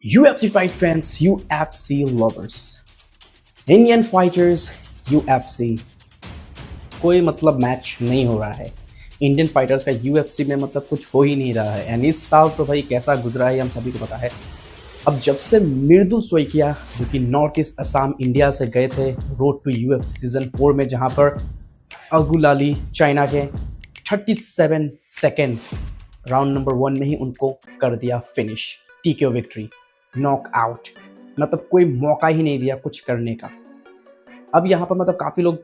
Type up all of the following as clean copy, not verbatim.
UFC fight fans, UFC lovers, Indian fighters, UFC कोई मतलब match नहीं हो रहा है। इंडियन फाइटर्स का UFC में मतलब कुछ हो ही नहीं रहा है। एंड इस साल तो भाई कैसा गुजरा है हम सभी को पता है। अब जब से मृदुल सोइकिया जो कि नॉर्थ ईस्ट असम इंडिया से गए थे रोड टू UFC सीजन 4 में, जहां पर अगुलाली चाइना के 37 सेकेंड राउंड नंबर 1 में ही उनको कर दिया finish, TKO victory, knock out, मतलब कोई मौका ही नहीं दिया कुछ करने का। अब यहाँ पर मतलब काफ़ी लोग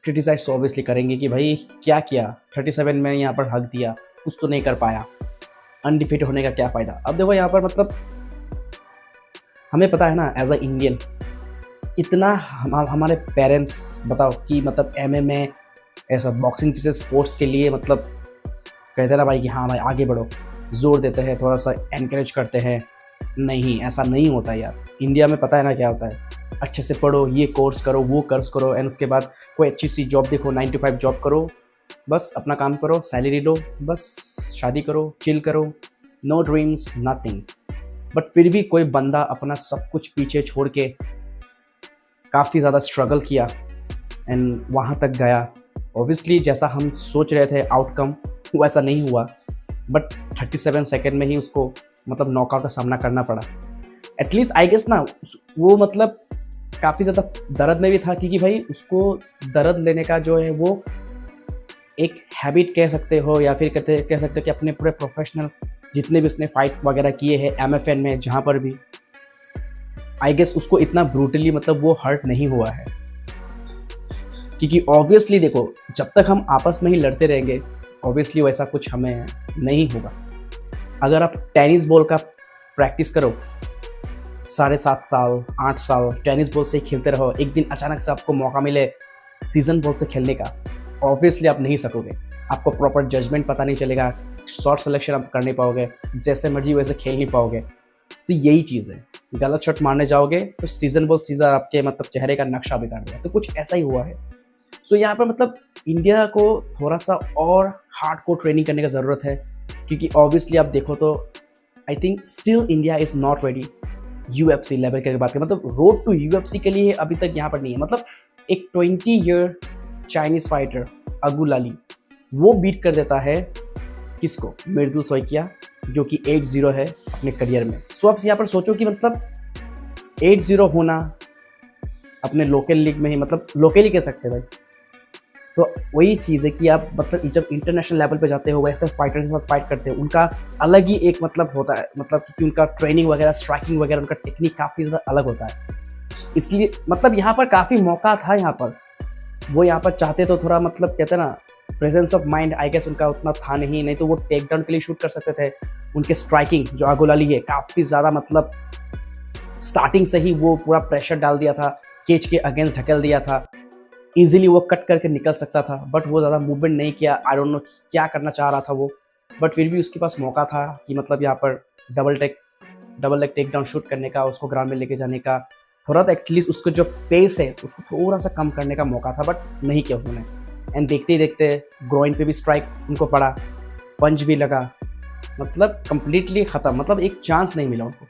क्रिटिसाइज ऑब्वियसली करेंगे कि भाई क्या किया, 37 में यहाँ पर हक दिया, कुछ तो नहीं कर पाया, अनडिफीटेड होने का क्या फ़ायदा। अब देखो यहाँ पर मतलब हमें पता है ना, एज अ इंडियन इतना हमारे पेरेंट्स बताओ कि मतलब MMA ऐसा बॉक्सिंग जैसे स्पोर्ट्स के लिए मतलब कहते हैं ना भाई कि हाँ भाई आगे बढ़ो, जोर देते हैं, थोड़ा सा एनकरेज करते हैं। नहीं, ऐसा नहीं होता यार। इंडिया में पता है ना क्या होता है, अच्छे से पढ़ो, ये कोर्स करो, वो कोर्स करो, एंड उसके बाद कोई अच्छी सी जॉब देखो, 9 to 5 जॉब करो, बस अपना काम करो, सैलरी लो, बस शादी करो, चिल करो, नो ड्रीम्स, नथिंग। बट फिर भी कोई बंदा अपना सब कुछ पीछे छोड़ के काफ़ी ज़्यादा स्ट्रगल किया एंड वहाँ तक गया। ऑब्वियसली जैसा हम सोच रहे थे आउटकम वैसा नहीं हुआ, बट 37 सेकेंड में ही उसको मतलब नॉकआउट का सामना करना पड़ा। एटलीस्ट आई गेस ना वो मतलब काफ़ी ज़्यादा दर्द में भी था, क्योंकि भाई उसको दर्द लेने का जो है वो एक हैबिट कह सकते हो, या फिर कह सकते हो कि अपने पूरे प्रोफेशनल जितने भी उसने फाइट वगैरह किए हैं MFN में, जहाँ पर भी आई गेस उसको इतना ब्रूटली मतलब वो हर्ट नहीं हुआ है। क्योंकि ऑब्वियसली देखो, जब तक हम आपस में ही लड़ते रहेंगे ऑब्वियसली वैसा कुछ हमें नहीं होगा। अगर आप टेनिस बॉल का प्रैक्टिस करो 7.5 साल 8 साल टेनिस बॉल से ही खेलते रहो, एक दिन अचानक से आपको मौका मिले सीजन बॉल से खेलने का, ऑब्वियसली आप नहीं सकोगे। आपको प्रॉपर जजमेंट पता नहीं चलेगा, शॉट सिलेक्शन आप कर नहीं पाओगे, जैसे मर्जी वैसे खेल नहीं पाओगे। तो यही चीज़ है, गलत शॉट मारने जाओगे तो सीजन बॉल सीधा आपके मतलब चेहरे का नक्शा बिगाड़ देगा। तो कुछ ऐसा ही हुआ है। सो यहाँ पर मतलब इंडिया को थोड़ा सा और हार्डकोर ट्रेनिंग करने की ज़रूरत है, क्योंकि ऑब्वियसली आप देखो तो I think still India is not ready UFC level की बात करें, मतलब रोड टू UFC के लिए अभी तक यहाँ पर नहीं है। मतलब एक 20 ईयर चाइनीज़ फाइटर अगुलाली वो बीट कर देता है किसको, मृदुल सोइकिया, जो कि 8-0 है अपने करियर में। सो आप यहाँ पर सोचो कि मतलब 8-0 होना अपने लोकल लीग में ही, मतलब लोकल ही कह सकते हैं भाई। तो वही चीज़ है कि आप मतलब जब इंटरनेशनल लेवल पे जाते हो वैसे फाइटर के साथ फाइट करते हो, उनका अलग ही एक मतलब होता है, मतलब कि उनका ट्रेनिंग वगैरह, स्ट्राइकिंग वगैरह, उनका टेक्निक काफ़ी ज़्यादा अलग होता है। इसलिए मतलब यहाँ पर काफ़ी मौका था, यहाँ पर वो यहाँ पर चाहते तो थोड़ा मतलब कहते हैं ना presence of mind I guess उनका उतना था नहीं तो वो टेक डाउन के लिए शूट कर सकते थे। उनके स्ट्राइकिंग जो अगुलाली है काफ़ी ज़्यादा मतलब स्टार्टिंग से ही वो पूरा प्रेशर डाल दिया था, केज के अगेंस्ट ढकेल दिया था, इजीली वो कट करके निकल सकता था, बट वो ज़्यादा मूवमेंट नहीं किया। आई डोंट नो क्या करना चाह रहा था वो, बट फिर भी उसके पास मौका था कि मतलब यहाँ पर double leg takedown shoot करने का, उसको ग्राउंड में लेके जाने का, थोड़ा सा एटलीस्ट उसको जो पेस है उसको थोड़ा सा कम करने का मौका था, बट नहीं किया उन्होंने। एंड देखते ही देखते ग्रोइन पे भी स्ट्राइक उनको पड़ा, पंच भी लगा, मतलब कंप्लीटली ख़त्म, मतलब एक चांस नहीं मिला उनको।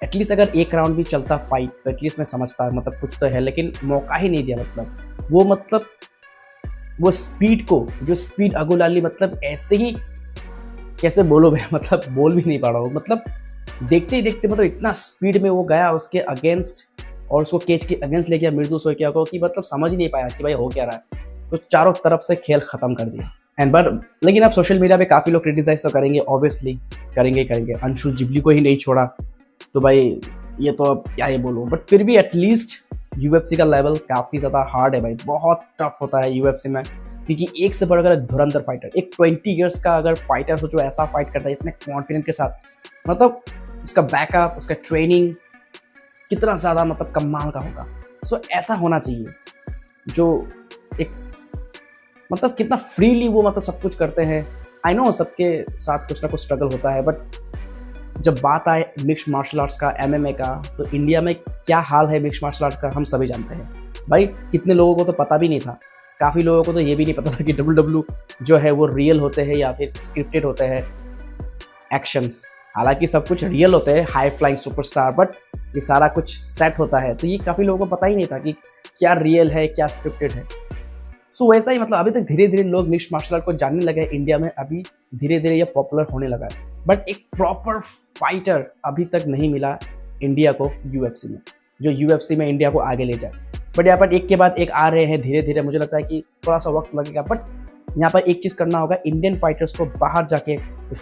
एटलीस्ट अगर एक राउंड भी चलता फाइट तो एटलीस्ट मैं समझता मतलब कुछ तो है, लेकिन मौका ही नहीं दिया। मतलब वो स्पीड को, जो स्पीड अगुलाली मतलब ऐसे ही कैसे बोलो भाई, मतलब बोल भी नहीं पा रहा हूँ। मतलब देखते ही देखते मतलब इतना स्पीड में वो गया उसके अगेंस्ट, और उसको केज के अगेंस्ट ले गया मृदुल सोइकिया को, कि मतलब समझ ही नहीं पाया कि भाई हो क्या रहा है। तो चारों तरफ से खेल ख़त्म कर दिया। एंड बट लेकिन अब सोशल मीडिया पे काफ़ी लोग क्रिटिसाइज तो करेंगे, ऑब्वियसली करेंगे। अंशु जिबली को ही नहीं छोड़ा, तो भाई ये तो अब क्या ही बोलूँ। बट फिर भी एटलीस्ट UFC का लेवल काफ़ी ज़्यादा हार्ड है भाई, बहुत टफ होता है UFC में, क्योंकि एक से बढ़कर धुरंधर फाइटर, एक 20 ईयर्स का अगर फाइटर सोचो ऐसा फाइट करता है इतने कॉन्फिडेंट के साथ, मतलब उसका बैकअप, उसका ट्रेनिंग कितना ज़्यादा मतलब कमाल का होगा। सो ऐसा होना चाहिए, जो एक मतलब कितना फ्रीली वो मतलब सब कुछ करते हैं। आई नो सबके साथ कुछ ना कुछ स्ट्रगल होता है, बट जब बात आए मिक्स्ड मार्शल आर्ट्स का, MMA का, तो इंडिया में क्या हाल है मिक्स्ड मार्शल आर्ट्स का हम सभी जानते हैं भाई। कितने लोगों को तो पता भी नहीं था, काफ़ी लोगों को तो ये भी नहीं पता था कि WWE जो है वो रियल होते हैं या फिर स्क्रिप्टेड होते हैं एक्शंस। हालांकि सब कुछ रियल होते हैं, हाई फ्लाइंग सुपरस्टार, बट ये सारा कुछ सेट होता है, तो ये काफ़ी लोगों को पता ही नहीं था कि क्या रियल है क्या स्क्रिप्टेड है। सो वैसा ही मतलब अभी तक धीरे धीरे लोग मिक्स्ड मार्शल आर्ट को जानने लगे हैं इंडिया में, अभी धीरे धीरे ये पॉपुलर होने लगा है, बट एक प्रॉपर फाइटर अभी तक नहीं मिला इंडिया को यूएफसी में, जो यूएफसी में इंडिया को आगे ले जाए। बट यहाँ पर एक के बाद एक आ रहे हैं धीरे धीरे, मुझे लगता है कि थोड़ा सा वक्त लगेगा, बट यहाँ पर एक चीज़ करना होगा, इंडियन फाइटर्स को बाहर जाके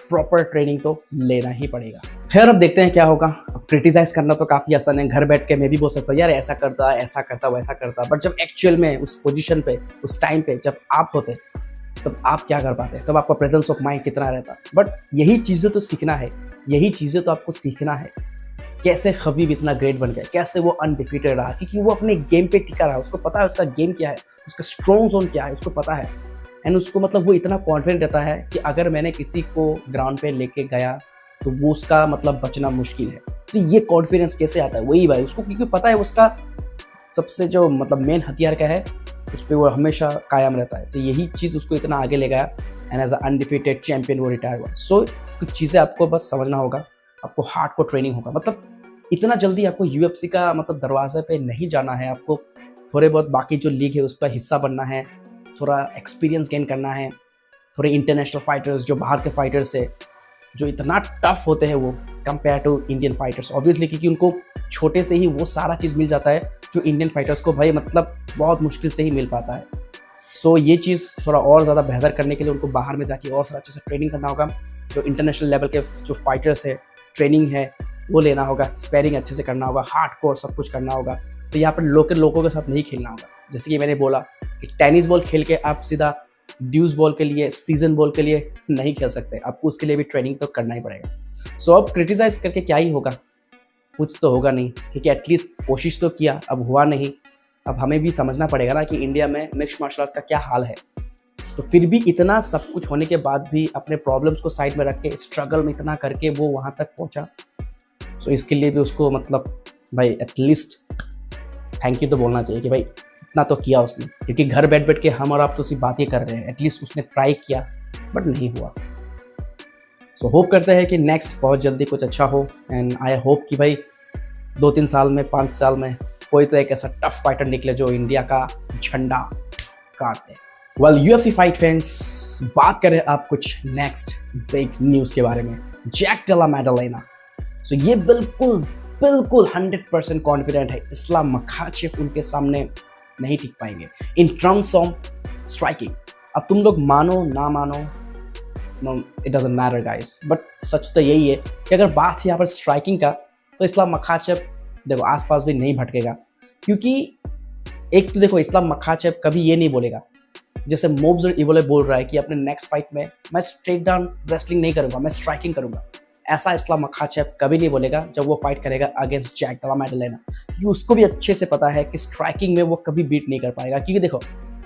प्रॉपर ट्रेनिंग तो लेना ही पड़ेगा। खैर अब देखते हैं क्या होगा। अब क्रिटिसाइज करना तो काफ़ी आसान है, घर बैठ के मैं भी बोल सकता हूँ यार ऐसा करता वैसा करता, बट जब एक्चुअल में उस पोजीशन पे उस टाइम पे जब आप होते तब आप क्या कर पाते, तब आपका प्रेजेंस ऑफ माइंड कितना रहता। बट यही चीज़ें तो सीखना है, यही चीज़ें तो आपको सीखना है, कैसे खबीब इतना ग्रेट बन गया, कैसे वो अनडिफीटेड रहा, क्योंकि वो अपने गेम पे टिका रहा, उसको पता है उसका गेम क्या है, उसका स्ट्रॉन्ग जोन क्या है, उसको पता है। एंड उसको मतलब वो इतना कॉन्फिडेंट रहता है कि अगर मैंने किसी को ग्राउंड पे लेके गया तो वो उसका मतलब बचना मुश्किल है। तो ये कॉन्फिडेंस कैसे आता है, वही भाई उसको, क्योंकि पता है उसका सबसे जो मतलब मेन हथियार क्या है, उस पर वो हमेशा कायम रहता है। तो यही चीज़ उसको इतना आगे ले गया and as a undefeated champion वो रिटायर हुआ। सो कुछ चीज़ें आपको बस समझना होगा, आपको हार्ड को ट्रेनिंग होगा, मतलब इतना जल्दी आपको यूएफसी का मतलब दरवाजे पे नहीं जाना है, आपको थोड़े बहुत बाकी जो लीग है उस पर हिस्सा बनना है, थोड़ा एक्सपीरियंस गेन करना है, थोड़े इंटरनेशनल फाइटर्स जो बाहर के फाइटर्स है जो इतना टफ होते हैं वो compare to Indian fighters, obviously क्योंकि उनको छोटे से ही वो सारा चीज़ मिल जाता है जो इंडियन फाइटर्स को भाई मतलब बहुत मुश्किल से ही मिल पाता है। सो ये चीज़ थोड़ा और ज़्यादा बेहतर करने के लिए उनको बाहर में जाके और सारा अच्छे से ट्रेनिंग करना होगा, जो इंटरनेशनल लेवल के जो फाइटर्स है ट्रेनिंग है वो लेना होगा, स्पेयरिंग अच्छे से करना होगा, हार्डकोर सब कुछ करना होगा। तो यहाँ पर लोकल लोगों के साथ नहीं खेलना होगा, जैसे कि मैंने बोला कि टेनिस बॉल खेल के आप सीधा ड्यूस बॉल के लिए, सीजन बॉल के लिए नहीं खेल सकते, आपको उसके लिए भी ट्रेनिंग तो करना ही पड़ेगा। सो अब क्रिटिसाइज करके क्या ही होगा, कुछ तो होगा नहीं, क्योंकि एटलीस्ट कोशिश तो किया, अब हुआ नहीं। अब हमें भी समझना पड़ेगा ना कि इंडिया में मिक्स्ड मार्शल आर्ट्स का क्या हाल है। तो फिर भी इतना सब कुछ होने के बाद भी अपने प्रॉब्लम्स को साइड में रख के स्ट्रगल में इतना करके वो वहाँ तक पहुँचा। सो इसके लिए भी उसको मतलब भाई एटलीस्ट थैंक यू तो बोलना चाहिए कि भाई इतना तो किया उसने, क्योंकि घर बैठ बैठ के हम और आप तो सिर्फ बातें कर रहे हैं, एटलीस्ट उसने ट्राई किया बट नहीं हुआ। सो होप करते हैं कि नेक्स्ट बहुत जल्दी कुछ अच्छा हो, एंड आई होप कि भाई 2-3 साल में 5 साल में कोई तो एक ऐसा टफ फाइटर निकले जो इंडिया का झंडा काट दे। वेल यूएफसी फाइट फैंस, बात करें आप कुछ नेक्स्ट बिग न्यूज़ के बारे में, जैक डेला मैडलेना। सो ये बिल्कुल 100% कॉन्फिडेंट है इस्लाम मखाचेव उनके सामने नहीं टिक पाएंगे इन टर्म्स ऑफ स्ट्राइकिंग। अब तुम लोग मानो ना मानो, no it doesn't matter guys, but सच तो यही है कि अगर बात है यहाँ पर स्ट्राइकिंग का, तो इस्लाम मखाचेव देखो आसपास भी नहीं भटकेगा, क्योंकि एक तो देखो इस्लाम मखाचेव कभी ये नहीं बोलेगा जैसे मोब्स इवोले बोल रहा है कि अपने नेक्स्ट फाइट में मैं स्ट्रेट डाउन रेसलिंग नहीं करूंगा, मैं स्ट्राइकिंग करूंगा। ऐसा इस्लाम मखाचेव कभी नहीं बोलेगा जब वो फाइट करेगा अगेंस्ट जैक डेला मैडलेना, क्योंकि उसको भी अच्छे से पता है कि स्ट्राइकिंग में वो कभी बीट नहीं कर पाएगा। क्योंकि देखो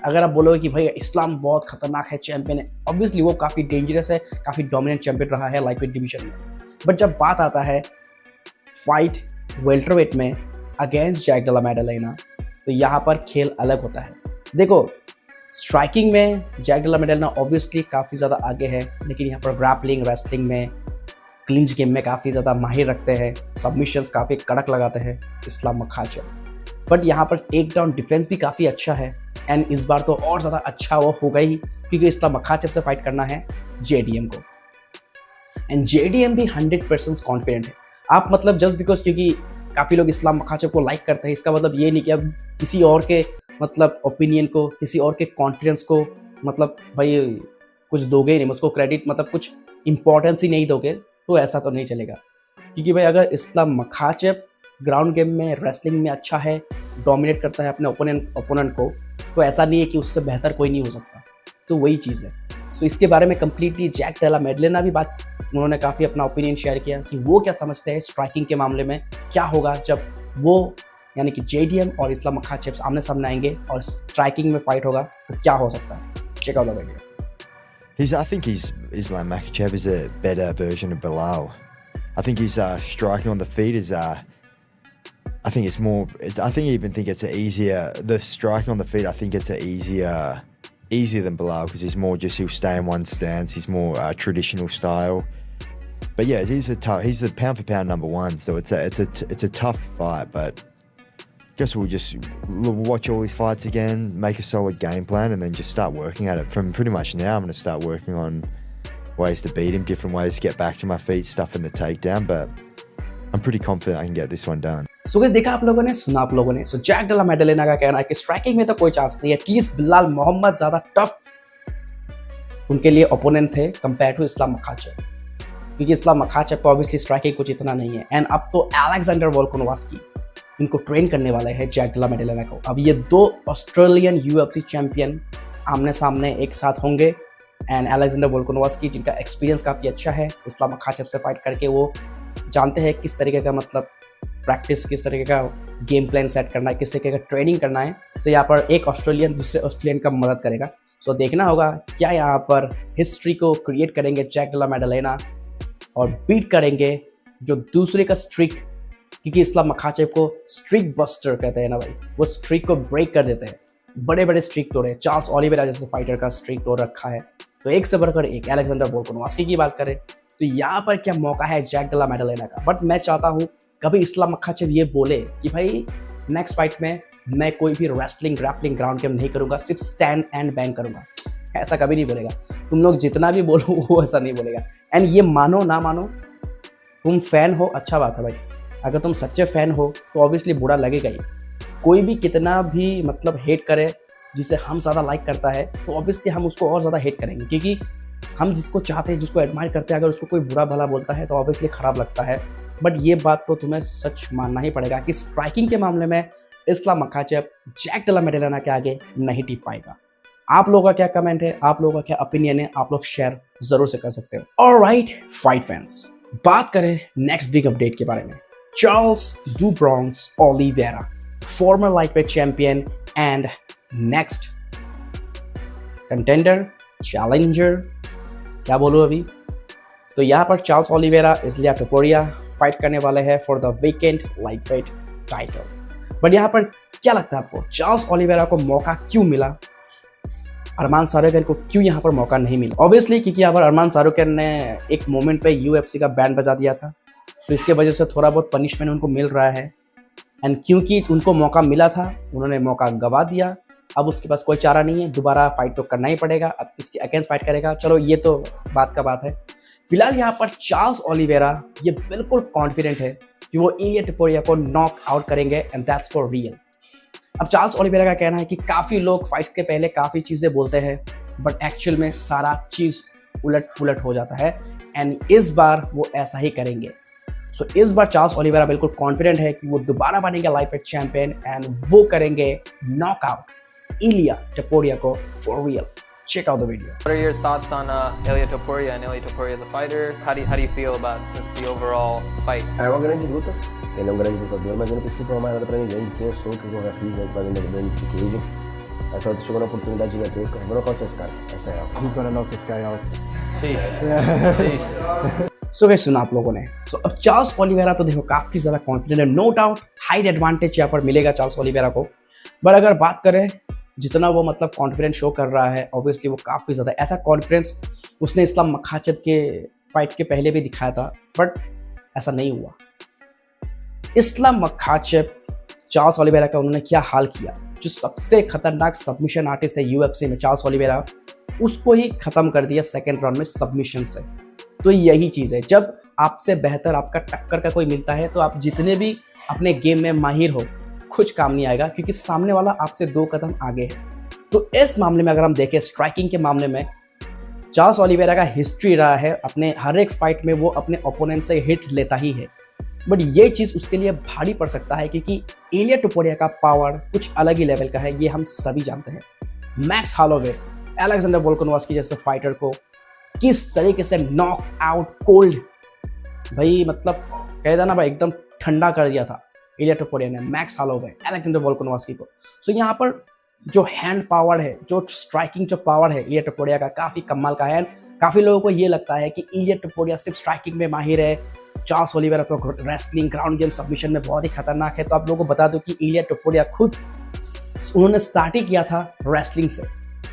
अगर आप बोलोगे कि भाई इस्लाम बहुत खतरनाक है, चैंपियन है, ऑब्वियसली वो काफ़ी डेंजरस है, काफ़ी डोमिनेंट चैंपियन रहा है लाइट वेट डिवीजन में, बट जब बात आता है फाइट वेल्टरवेट में अगेंस्ट जैक डेला मैडलेना, तो यहाँ पर खेल अलग होता है। देखो स्ट्राइकिंग में जैक डेला मैडलेना ऑब्वियसली काफ़ी ज़्यादा आगे है, लेकिन यहाँ पर ग्रैपलिंग, रेसलिंग में, क्लिंच गेम में काफ़ी ज़्यादा माहिर रखते हैं, सबमिशंस काफ़ी कड़क लगाते हैं इस्लाम मखाचेव। बट यहाँ पर टेक डाउन डिफेंस भी काफ़ी अच्छा है, एंड इस बार तो और ज़्यादा अच्छा वो होगा ही, क्योंकि इस्लाम मखाचेव से फाइट करना है जेडीएम को, एंड जेडीएम भी 100% कॉन्फिडेंट है। आप मतलब जस्ट बिकॉज क्योंकि काफ़ी लोग इस्लाम मखाचेव को लाइक करते हैं, इसका मतलब ये नहीं कि अब किसी और के मतलब ओपिनियन को, किसी और के कॉन्फिडेंस को मतलब भाई कुछ दोगे ही नहीं, उसको क्रेडिट मतलब कुछ इंपॉर्टेंस ही नहीं दोगे, तो ऐसा तो नहीं चलेगा। क्योंकि भाई अगर इस्लाम मखाचेव ग्राउंड गेम में, रेसलिंग में अच्छा है, डोमिनेट करता है अपने ओपोनेंट को, तो ऐसा नहीं है कि उससे बेहतर कोई नहीं हो सकता। तो वही चीज़ है। सो इसके बारे में कम्प्लीटली जैक डेला मैडलेना भी बात, उन्होंने काफ़ी अपना ओपिनियन शेयर किया कि वो क्या समझते हैं स्ट्राइकिंग के मामले में, क्या होगा जब वो यानी कि जेडीएम और इस्लाम मखाचेव आमने सामने आएंगे और स्ट्राइकिंग में फाइट होगा, तो क्या हो सकता है। Check out the video. I think Islam Makhachev is a better version of Bilal. I think his striking on the feet is I think it's more. I think it's easier. The striking on the feet, I think it's easier than Bilal, because he's more just he'll stay in one stance. He's more traditional style. but yeah, he's the pound for pound number one. So it's a tough fight, but guess we'll just watch all his fights again, make a solid game plan, and then just start working at it. From pretty much now, I'm going to start working on ways to beat him, different ways to get back to my feet, stuff in the takedown, but I'm pretty confident I can get this one done. So guys देखा आप लोगों ने, सुना आप लोगों ने। सो Jack Della मेडलेना का कहना है कि स्ट्राइकिंग में तो कोई चांस नहीं है, एटलीस्ट बिलाल मोहम्मद ज्यादा टफ उनके लिए ओपोनेंट थे कंपेयर टू इस्लाम मखाचेव, क्योंकि इस्लाम मखाचेव को ऑब्वियसली स्ट्राइकिंग कुछ इतना नहीं है। एंड अब तो अलेक्जेंडर वोल्कानोव्स्की इनको ट्रेन करने वाले हैं जैक डेला मेडलेना को। अब ये दो ऑस्ट्रेलियन यूएफसी चैंपियन आमने सामने एक साथ होंगे। एंड अलेक्जेंडर वोल्कानोव्स्की जिनका एक्सपीरियंस काफ़ी अच्छा है इस्लाम मखाचेव से फाइट करके, वो जानते हैं किस तरीके का मतलब प्रैक्टिस, किस तरीके का गेम प्लान सेट करना है, किस तरीके का ट्रेनिंग करना है। सो यहाँ पर एक ऑस्ट्रेलियन दूसरे ऑस्ट्रेलियन का मदद करेगा। सो देखना होगा क्या यहाँ पर हिस्ट्री को क्रिएट करेंगे जैक डेला मेडलेना और बीट करेंगे जो दूसरे का स्ट्रिक, क्योंकि इस्लाम मखाचेव को स्ट्रिक बस्टर कहते हैं ना भाई, वो स्ट्रिक को ब्रेक कर देते हैं, बड़े बड़े स्ट्रिक तोड़े। चार्ल्स ओलिवेरा जैसे फाइटर का स्ट्रिक तोड़ रखा है, तो एक से बढ़कर एक। अलेक्जेंडर वोल्कानोव्स्की की बात करें तो यहाँ पर क्या मौका है जैक डेला मेडलेना का। बट मैं चाहता हूँ कभी इस्लाम मखाचेव ये बोले कि भाई नेक्स्ट फाइट में मैं कोई भी रेसलिंग ग्रैपलिंग ग्राउंड गेम नहीं करूँगा, सिर्फ स्टैंड एंड बैंग करूँगा, ऐसा कभी नहीं बोलेगा। तुम लोग जितना भी बोलो वो ऐसा नहीं बोलेगा। एंड ये मानो ना मानो, तुम फैन हो अच्छा बात है भाई, अगर तुम सच्चे फैन हो तो ऑब्वियसली बुरा लगेगा ही। कोई भी कितना भी मतलब हेट करे, जिसे हम ज़्यादा लाइक करता है तो ऑब्वियसली हम उसको और ज़्यादा हेट करेंगे, क्योंकि हम जिसको चाहते हैं, जिसको एडमायर करते हैं, अगर उसको कोई बुरा भला बोलता है तो ऑब्वियसली ख़राब लगता है। बट ये बात तो तुम्हें सच मानना ही पड़ेगा कि स्ट्राइकिंग के मामले में इस्लाम मखाचेव जैक डेला मेडलेना के आगे नहीं टिक पाएगा। आप लोगों का क्या कमेंट है, आप लोगों का क्या ओपिनियन है, आप लोग शेयर ज़रूर से कर सकते हो। ऑलराइट फाइट फैंस, बात करें नेक्स्ट बिग अपडेट के बारे में। Charles do Bronx Oliveira, farmer lightweight champion and next contender, challenger, क्या बोलूँ अभी। तो यहाँ पर चार्ल्स ओलिवेरा इलिया टोपुरिया फाइट करने वाले हैं for the weekend lightweight title. But यहाँ पर क्या लगता है आपको, चार्ल्स ओलिवेरा को मौका क्यों मिला, अरमान सारूकियान को क्यों यहाँ पर मौका नहीं मिला? ऑब्वियसली क्योंकि यहाँ पर अरमान सारूकियान ने एक मोमेंट पे यूएफसी का बैंड बजा दिया था, तो इसके वजह से थोड़ा बहुत पनिशमेंट उनको मिल रहा है। एंड क्योंकि उनको मौका मिला था, उन्होंने मौका गंवा दिया। अब उसके पास कोई चारा नहीं है, दोबारा फाइट तो करना ही पड़ेगा। अब इसके अगेंस्ट फाइट करेगा, चलो ये तो बात का बात है। फिलहाल यहाँ पर चार्ल्स ओलिवेरा ये बिल्कुल कॉन्फिडेंट है कि वो इलिया टोपुरिया को नॉक आउट करेंगे, एंड दैट्स फॉर रियल। अब चार्ल्स ओलिवेरा का कहना है कि काफ़ी लोग फाइट्स के पहले काफ़ी चीज़ें बोलते हैं, बट एक्चुअल में सारा चीज़ उलट पुलट हो जाता है, एंड इस बार वो ऐसा ही करेंगे। सो इस बार चार्ल्स ओलिवेरा बिल्कुल कॉन्फिडेंट है कि वो दोबारा बनेंगे लाइटवेट चैंपियन, एंड वो करेंगे नॉकआउट इलिया टोपुरिया को for real. Check out the video. What are your thoughts on Ilia Topuria and Ilia Topuria as a fighter? How do you feel about just the overall fight? É uma grande luta, ele é um grande lutador, mas eu não preciso falar mais nada pra ninguém de quem eu sou, o que eu já fiz, né, pra dentro do Speak Cage. Essa luta chegou na oportunidade gigantesca, eu vou nocautear esse cara, essa é ela. He's gonna knock this guy out. So guys सुना आप लोगों ने। सो अब Charles Oliveira तो देखो काफ़ी ज़्यादा confident है, नो डाउट हाइट एडवांटेज यहाँ पर मिलेगा चार्ल्स ओलिवेरा को। बट अगर बात करें जितना वो मतलब कॉन्फिडेंस शो कर रहा है, ऑब्वियसली वो काफ़ी ज़्यादा, ऐसा कॉन्फिडेंस उसने इस्लाम मखाचेव के फाइट के पहले भी दिखाया था, बट ऐसा नहीं हुआ। इस्लाम मखाचेव चार्ल्स ओलिवेरा का उन्होंने क्या हाल किया, जो सबसे खतरनाक सबमिशन आर्टिस्ट है यूएफसी में चार्ल्स ओलिवेरा, उसको ही ख़त्म कर दिया सेकेंड राउंड में सबमिशन से। तो यही चीज़ है, जब आपसे बेहतर आपका टक्कर का कोई मिलता है तो आप जितने भी अपने गेम में माहिर हो कुछ काम नहीं आएगा, क्योंकि सामने वाला आपसे 2 कदम आगे है। तो इस मामले में अगर हम देखें स्ट्राइकिंग के मामले में, चार्ल्स ओलिवेरा का हिस्ट्री रहा है अपने हर एक फाइट में वो अपने ओपोनेंट से हिट लेता ही है। बट ये चीज़ उसके लिए भारी पड़ सकता है, क्योंकि इलिया टोपुरिया का पावर कुछ अलग ही लेवल का है, ये हम सभी जानते हैं। मैक्स हॉलोवे, अलेक्जेंडर वोल्कानोव्स्की जैसे फाइटर को किस तरीके से नॉक आउट कोल्ड, भाई मतलब कह देना भाई एकदम ठंडा कर दिया था इलिया टोपुरिया ने मैक्स हॉलोवे, अलेक्जेंडर वोल्कानोव्स्की को। सो यहाँ पर जो हैंड पावर है, जो स्ट्राइकिंग जो पावर है इलिया टोपुरिया का काफ़ी कमाल का है। काफ़ी लोगों को ये लगता है कि इलिया टोपुरिया सिर्फ स्ट्राइकिंग में माहिर है, चार्ल्स ओलिवेरा तो रेसलिंग ग्राउंड गेम सबमिशन में बहुत ही खतरनाक है। तो आप लोगों को बता दूं कि इलिया टोपुरिया खुद उन्होंने स्टार्ट ही किया था रेसलिंग से,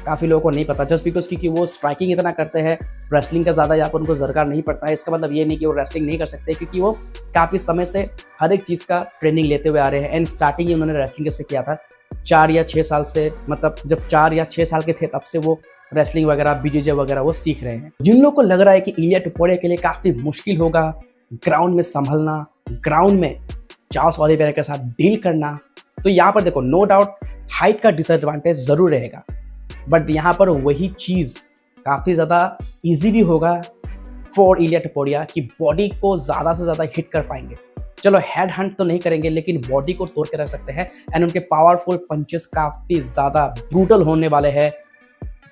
काफ़ी लोगों को नहीं पता, जस्ट बिकॉज क्योंकि वो स्ट्राइकिंग इतना करते हैं, रेसलिंग का ज़्यादा यहाँ पर उनको दरकार नहीं पड़ता है। इसका मतलब ये नहीं कि वो रेसलिंग नहीं कर सकते, क्योंकि वो काफ़ी समय से हर एक चीज़ का ट्रेनिंग लेते हुए आ रहे हैं। एंड स्टार्टिंग ही उन्होंने रेसलिंग से किया था 4 या 6 साल से, मतलब जब 4 या 6 साल के थे तब से वो रेसलिंग वगैरह, बीजेजे वगैरह वो सीख रहे हैं। जिन लोगों को लग रहा है कि इलिया टोपुरिया के लिए काफ़ी मुश्किल होगा ग्राउंड में संभलना, ग्राउंड में चार्ल्स ओलिवेरा के साथ डील करना, तो यहाँ पर देखो नो डाउट हाइट का डिसएडवांटेज ज़रूर रहेगा, बट यहाँ पर वही चीज़ काफ़ी ज़्यादा ईजी भी होगा फॉर इलिया टोपुरिया कि बॉडी को ज़्यादा से ज़्यादा हिट कर पाएंगे। चलो हेड हंट तो नहीं करेंगे, लेकिन बॉडी को तोड़ के रख सकते हैं। एंड उनके पावरफुल पंचेस काफ़ी ज़्यादा ब्रूटल होने वाले हैं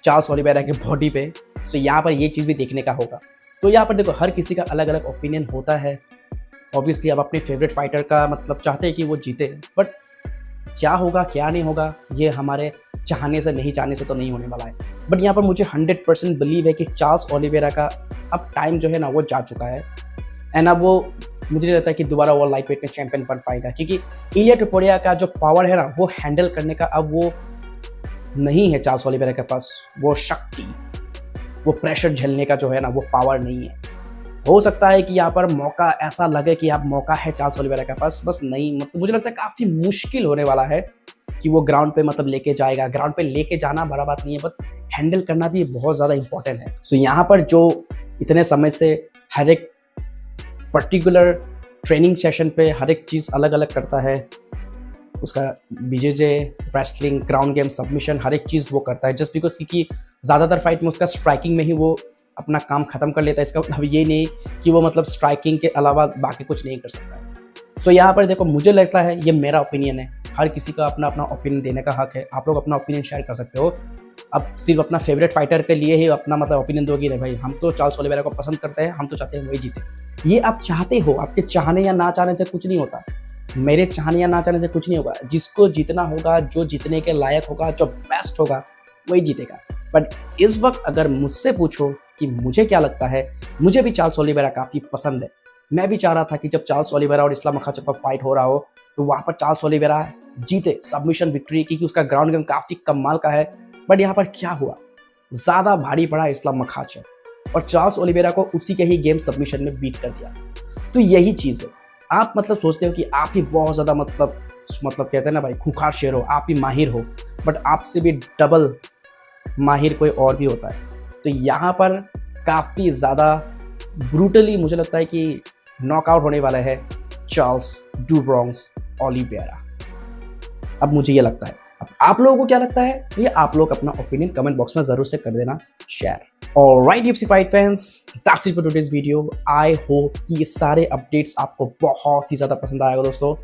चार्ल्स ओलिवेरा के बॉडी पे। सो यहाँ पर ये चीज़ भी देखने का होगा। तो यहाँ पर देखो हर किसी का अलग अलग ओपिनियन होता है। ऑब्वियसली अब अपने फेवरेट फाइटर का मतलब चाहते हैं कि वो जीते, बट क्या होगा क्या नहीं होगा ये हमारे चाहने से नहीं, चाहने से तो नहीं होने वाला है। बट यहाँ पर मुझे 100% बिलीव है कि चार्ल्स ओलिवेरा का अब टाइम जो है ना वो जा चुका है। एंड अब वो मुझे नहीं लगता है कि दोबारा वो लाइट वेट में चैंपियन बन पाएगा, क्योंकि इलिया टोपुरिया का जो पावर है ना वो हैंडल करने का अब वो नहीं है चार्ल्स ओलिवेरा के पास। वो शक्ति, वो प्रेशर झेलने का जो है ना वो पावर नहीं है। हो सकता है कि यहाँ पर मौका ऐसा लगे कि अब मौका है चार्ल्स ओलिवेरा के पास, बस नहीं, मतलब मुझे लगता है काफ़ी मुश्किल होने वाला है कि वो ग्राउंड पे मतलब लेके जाएगा। ग्राउंड पे लेके जाना बड़ा बात नहीं है, बट हैंडल करना भी बहुत ज़्यादा इंपॉर्टेंट है। सो यहाँ पर जो इतने समय से हर एक पर्टिकुलर ट्रेनिंग सेशन पे हर एक चीज़ अलग अलग करता है, उसका बीजेजे, रेसलिंग, ग्राउंड गेम, सबमिशन, हर एक चीज़ वो करता है, जस्ट बिकॉज क्योंकि ज़्यादातर फाइट में उसका स्ट्राइकिंग में ही वो अपना काम ख़त्म कर लेता है। इसका मतलब ये नहीं कि वो मतलब स्ट्राइकिंग के अलावा बाकी कुछ नहीं कर सकता है। सो यहाँ पर देखो मुझे लगता है, ये मेरा ओपिनियन है, हर किसी का अपना अपना ओपिनियन देने का हक है। आप लोग अपना ओपिनियन शेयर कर सकते हो। अब सिर्फ अपना फेवरेट फाइटर के लिए ही अपना मतलब ओपिनियन दोगे नहीं भाई, हम तो चार्ल्स ओलिवेरा को पसंद करते हैं, हम तो चाहते हैं वही जीते। ये आप चाहते हो, आपके चाहने या ना चाहने से कुछ नहीं होता, मेरे चाहने या ना चाहने से कुछ नहीं होगा। जिसको जीतना होगा, जो जीतने के लायक होगा, जो बेस्ट होगा, वही जीतेगा। बट इस वक्त अगर मुझसे पूछो कि मुझे क्या लगता है, मुझे भी चार्ल्स ओलिवेरा काफ़ी पसंद है। मैं भी चाह रहा था कि जब चार्ल्स ओलिवेरा और इस्लाम मखाचेव का फाइट हो रहा हो तो वहाँ पर चार्ल्स ओलिवेरा जीते सबमिशन विक्ट्री, क्योंकि उसका ग्राउंड गेम काफ़ी कमाल का है। बट यहाँ पर क्या हुआ, ज़्यादा भारी पड़ा इस्लाम मखाचेव और चार्ल्स ओलिवेरा को उसी के ही गेम सबमिशन में बीट कर दिया। तो यही चीज़ है, आप मतलब सोचते हो कि आप ही बहुत ज़्यादा मतलब कहते हैं ना भाई खूंखार शेर हो, आप ही माहिर हो, बट आपसे भी डबल माहिर कोई और भी होता है। तो यहाँ पर काफ़ी ज़्यादा ब्रूटली मुझे लगता है कि नॉकआउट होने वाला है चार्ल्स डू ब्रॉन्क्स ओलिवेरा। अब मुझे ये लगता है, अब आप लोगों को क्या लगता है, तो ये आप लोग अपना ओपिनियन कमेंट बॉक्स में ज़रूर से कर देना share. Alright UFC fight fans, that's it for today's video. I hope कि ये सारे अपडेट्स आपको बहुत ही ज़्यादा पसंद आएगा दोस्तों।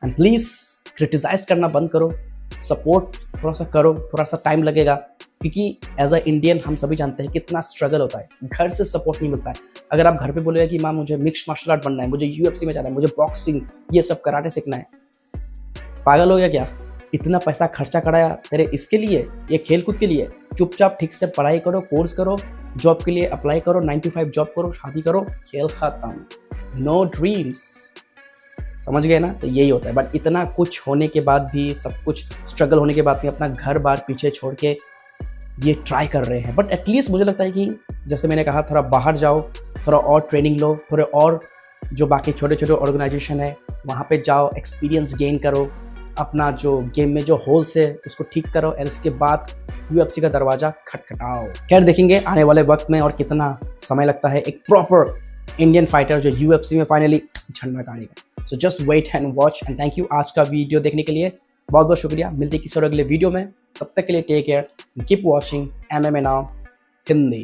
एंड प्लीज़ क्रिटिसाइज करना बंद करो, सपोर्ट थोड़ा सा करो, थोड़ा सा टाइम लगेगा, क्योंकि एज अ इंडियन हम सभी जानते हैं कितना स्ट्रगल होता है, घर से सपोर्ट नहीं मिलता है। अगर आप घर पे बोलेगा कि माँ मुझे मिक्स्ड मार्शल आर्ट बनना है, मुझे UFC में जाना है, मुझे बॉक्सिंग ये सब कराटे सीखना है, पागल हो गया क्या? इतना पैसा खर्चा कराया तेरे इसके लिए, ये खेल कूद के लिए? चुपचाप ठीक से पढ़ाई करो, कोर्स करो, जॉब के लिए अप्लाई करो, 9 to 5 जॉब करो, शादी करो, खेल खत्म, नो ड्रीम्स। समझ गए ना? तो यही होता है। बट इतना कुछ होने के बाद भी, सब कुछ स्ट्रगल होने के बाद भी अपना घर बार पीछे छोड़ के ये ट्राई कर रहे हैं। बट एटलीस्ट मुझे लगता है कि जैसे मैंने कहा, थोड़ा बाहर जाओ, थोड़ा और ट्रेनिंग लो, थोड़े और जो बाकी छोटे छोटे ऑर्गेनाइजेशन है वहाँ पे जाओ, एक्सपीरियंस गेन करो, अपना जो गेम में जो होल्स है उसको ठीक करो, और इसके बाद UFC का दरवाज़ा खटखटाओ। खैर देखेंगे आने वाले वक्त में और कितना समय लगता है एक प्रॉपर इंडियन फाइटर जो UFC में फाइनली झंडा गाड़ेगा। So just wait and watch and thank you आज का वीडियो देखने के लिए, बहुत बहुत शुक्रिया। मिलते किसी और अगले वीडियो में, तब तक के लिए take care, keep watching MMA Now Hindi.